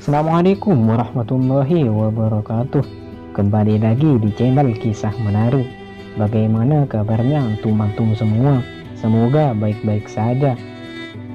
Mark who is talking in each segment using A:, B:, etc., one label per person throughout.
A: Assalamualaikum warahmatullahi wabarakatuh. Kembali lagi di channel Kisah Menarik. Bagaimana kabarnya antum-antum semua? Semoga baik-baik saja.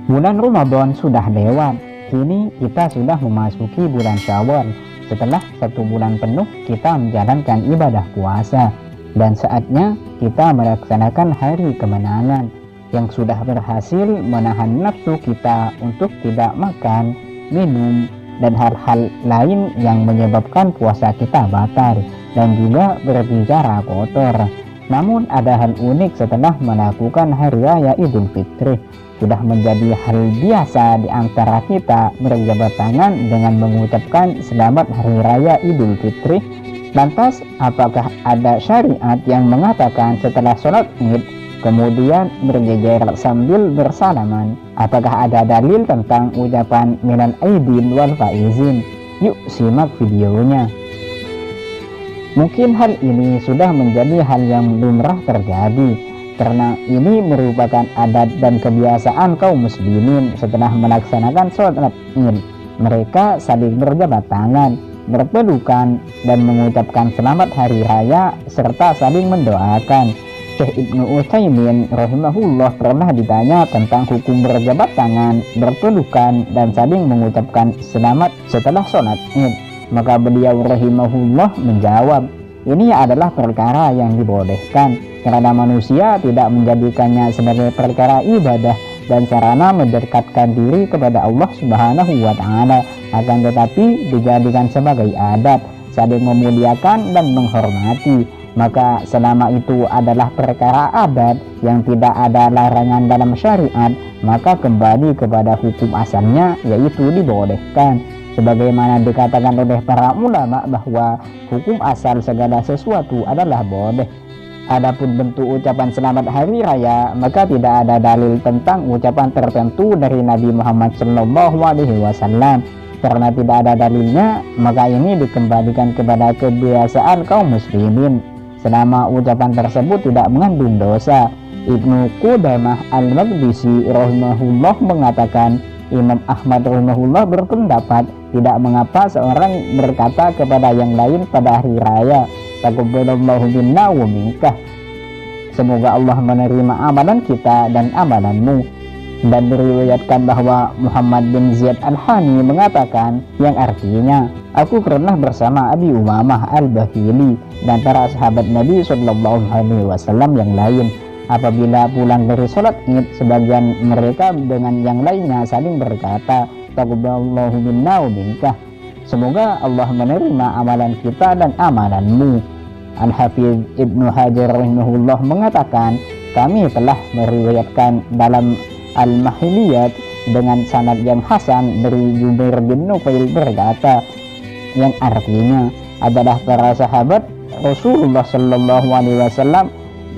A: Bulan Ramadan sudah lewat. Kini kita sudah memasuki bulan Syawal. Setelah 1 bulan penuh kita menjalankan ibadah puasa, dan saatnya kita melaksanakan hari kemenangan yang sudah berhasil menahan nafsu kita untuk tidak makan, minum, dan hal-hal lain yang menyebabkan puasa kita batal, dan juga berbicara kotor. Namun ada hal unik setelah melakukan hari raya Idul Fitri. Sudah menjadi hal biasa di antara kita berjabat tangan dengan mengucapkan selamat hari raya Idul Fitri. Lantas apakah ada syariat yang mengatakan setelah sholat Id kemudian berjejer sambil bersalaman? Apakah ada dalil tentang ucapan minal aidin wal faizin? Yuk simak videonya. Mungkin hal ini sudah menjadi hal yang lumrah terjadi, karena ini merupakan adat dan kebiasaan kaum muslimin setelah melaksanakan sholat Id. Mereka saling berjabat tangan, berpelukan, dan mengucapkan selamat hari raya serta saling mendoakan. Syekh Ibnu Utsaimin rahimahullah pernah ditanya tentang hukum berjabat tangan, berpelukan, dan saling mengucapkan selamat setelah sholat Id. Maka beliau rahimahullah menjawab, ini adalah perkara yang dibolehkan karena manusia tidak menjadikannya sebagai perkara ibadah dan sarana mendekatkan diri kepada Allah Subhanahu wa Ta'ala, akan tetapi dijadikan sebagai adat, saling memuliakan dan menghormati. Maka selama itu adalah perkara adat yang tidak ada larangan dalam syariat, maka kembali kepada hukum asalnya, yaitu dibolehkan. Sebagaimana dikatakan oleh para ulama bahwa hukum asal segala sesuatu adalah boleh. Adapun bentuk ucapan selamat hari raya, maka tidak ada dalil tentang ucapan tertentu dari Nabi Muhammad SAW. Karena tidak ada dalilnya, maka ini dikembalikan kepada kebiasaan kaum muslimin. Selama ucapan tersebut tidak mengandung dosa. Ibnu Qudamah al-Maqdisi rahimahullah mengatakan, Imam Ahmad rahimahullah berpendapat tidak mengapa seorang berkata kepada yang lain pada hari raya, taqabbalallahu minna wa minkah, semoga Allah menerima amalan kita dan amalanmu. Dan diriwayatkan bahwa Muhammad bin Ziyad al-Hani mengatakan yang artinya, aku pernah bersama Abi Umamah al-Bahili dan para sahabat Nabi SAW yang lain. Apabila pulang dari sholat Id, sebagian mereka dengan yang lainnya saling berkata, taqabbalallahu minna wa minkah, semoga Allah menerima amalan kita dan amalanmu. Al-Hafidz Ibnu Hajar rahimahullah mengatakan, kami telah meriwayatkan dalam Al-Mahiliyat dengan sanad yang hasan dari Jubair bin Nufail berkata, yang artinya adalah para sahabat Rasulullah SAW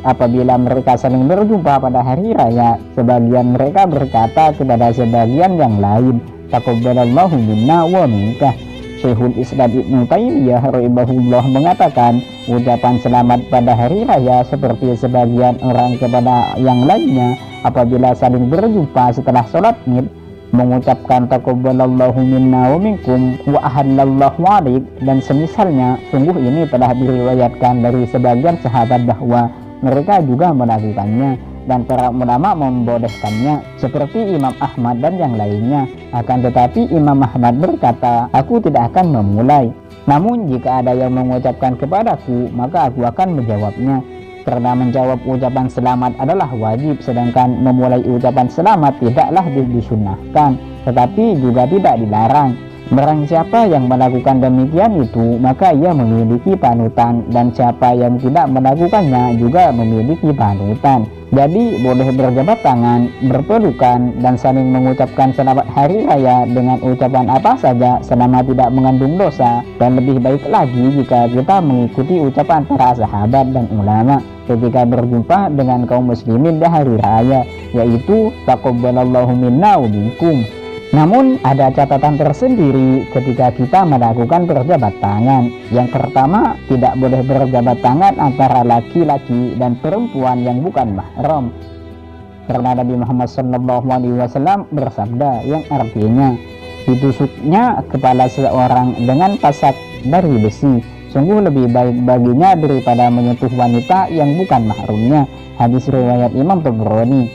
A: apabila mereka saling berjumpa pada hari raya, sebagian mereka berkata kepada sebagian yang lain, taqabbalallahu minna wa minkah. Syekhul Islam Ibnu Taimiyah rahimahullah mengatakan, ucapan selamat pada hari raya seperti sebagian orang kepada yang lainnya apabila saling berjumpa setelah sholat Id, mengucapkan taqabbalallahu minna wa minkum wa ahallallahu alaik dan semisalnya, sungguh ini telah diriwayatkan dari sebagian sahabat bahwa mereka juga melakukannya, dan para ulama membolehkannya seperti Imam Ahmad dan yang lainnya. Akan tetapi Imam Ahmad berkata, aku tidak akan memulai, namun jika ada yang mengucapkan kepadaku maka aku akan menjawabnya, karena menjawab ucapan selamat adalah wajib, sedangkan memulai ucapan selamat tidaklah disunnahkan tetapi juga tidak dilarang. Barang siapa yang melakukan demikian itu, maka ia memiliki panutan, dan siapa yang tidak melakukannya juga memiliki panutan. Jadi boleh berjabat tangan, berpelukan, dan saling mengucapkan selamat hari raya dengan ucapan apa saja selama tidak mengandung dosa. Dan lebih baik lagi jika kita mengikuti ucapan para sahabat dan ulama ketika berjumpa dengan kaum muslimin di hari raya, yaitu taqabbalallahu minna wa minkum. Namun ada catatan tersendiri ketika kita melakukan berjabat tangan. Yang pertama, tidak boleh berjabat tangan antara laki-laki dan perempuan yang bukan mahram. Karena Nabi Muhammad SAW bersabda yang artinya,
B: ditusuknya kepala seseorang dengan pasak dari besi. Sungguh lebih baik baginya daripada menyentuh wanita yang bukan mahramnya. Hadis riwayat Imam Tabrani.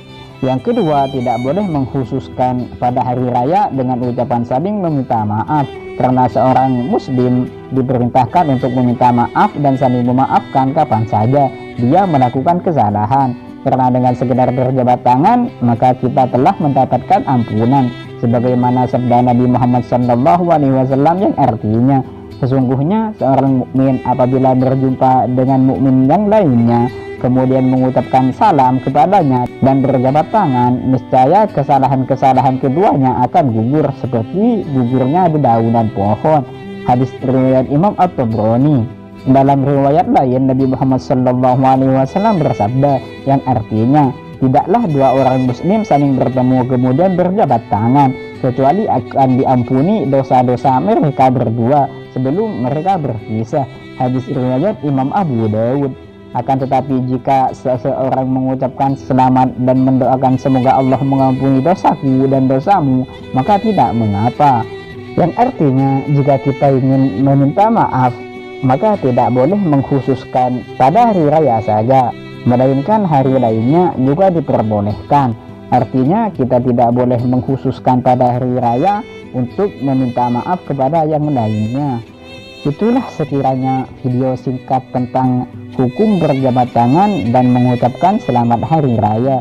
B: Yang kedua, tidak boleh mengkhususkan pada hari raya dengan ucapan saling meminta maaf, karena seorang muslim diperintahkan untuk meminta maaf dan saling memaafkan kapan saja dia melakukan kesalahan. Karena dengan sekedar berjabat tangan maka kita telah mendapatkan ampunan, sebagaimana sabda Nabi Muhammad SAW yang artinya, sesungguhnya seorang mukmin apabila berjumpa dengan mukmin yang lainnya kemudian mengucapkan salam kepadanya dan berjabat tangan, niscaya kesalahan-kesalahan keduanya akan gugur seperti gugurnya dedaunan pohon. Hadis riwayat Imam At-Tabrani. Dalam riwayat lain, Nabi Muhammad SAW bersabda yang artinya, tidaklah dua orang muslim saling bertemu kemudian berjabat tangan kecuali akan diampuni dosa-dosa mereka berdua sebelum mereka berpisah. Hadis riwayat Imam Abu Dawud. Akan tetapi jika seseorang mengucapkan selamat dan mendoakan semoga Allah mengampuni dosaku dan dosamu, maka tidak mengapa. Yang artinya jika kita ingin meminta maaf, maka tidak boleh mengkhususkan pada hari raya saja, melainkan hari lainnya juga diperbolehkan. Artinya kita tidak boleh mengkhususkan pada hari raya untuk meminta maaf kepada yang lainnya. Itulah sekiranya video singkat tentang hukum berjabat tangan dan mengucapkan selamat hari raya,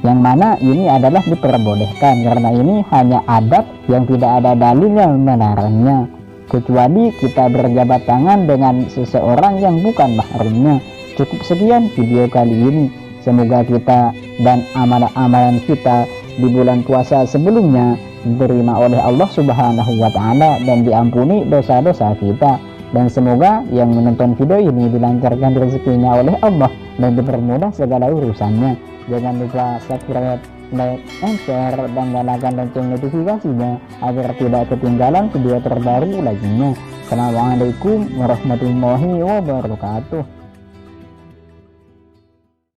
B: yang mana ini adalah diperbolehkan karena ini hanya adat yang tidak ada dalil yang melarangnya, kecuali kita berjabat tangan dengan seseorang yang bukan mahramnya. Cukup sekian video kali ini. Semoga kita dan amalan-amalan kita di bulan puasa sebelumnya diterima oleh Allah Subhanahu wa Ta'ala dan diampuni dosa-dosa kita. Dan semoga yang menonton video ini dilancarkan rezekinya oleh Allah dan dipermudah segala urusannya. Jangan lupa subscribe, like, and share, dan nyalakan lonceng notifikasinya agar tidak ketinggalan video terbaru lainnya. Assalamualaikum warahmatullahi wabarakatuh.